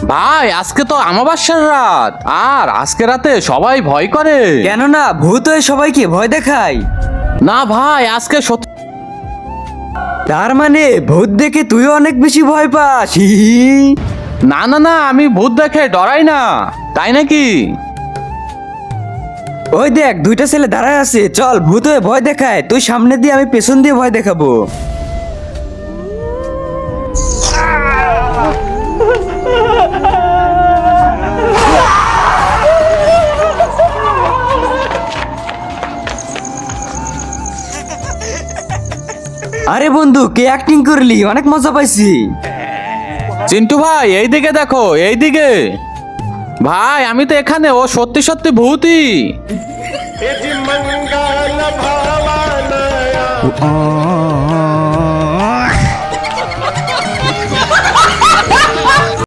ভাই আজকে তো অমাবস্যার রাত, আর আজকে রাতে সবাই ভয় করে। কেন না, ভূত হয়ে সবাইকে ভয় দেখায়। না ভাই, আজকে সত্যি। তার মানে ভূত দেখে তুইও অনেক বেশি ভয় পাস। হি হি। না না না, আমি ভূত দেখে ডরাই না। তাই নাকি? ওই দেখ, দুইটা ছেলে দাঁড়ায় আছে, চল ভূত হয়ে ভয় দেখায়, তুই সামনে দিয়ে, আমি পেছন দিয়ে ভয় দেখাবো। আরে বন্ধু, কে অ্যাক্টিং করলি, অনেক মজা পাইছি। চিন্টু ভাই এইদিকে দেখো, এইদিকে। ভাই আমি তো এখানে, ও সত্যি সত্যি ভূতই।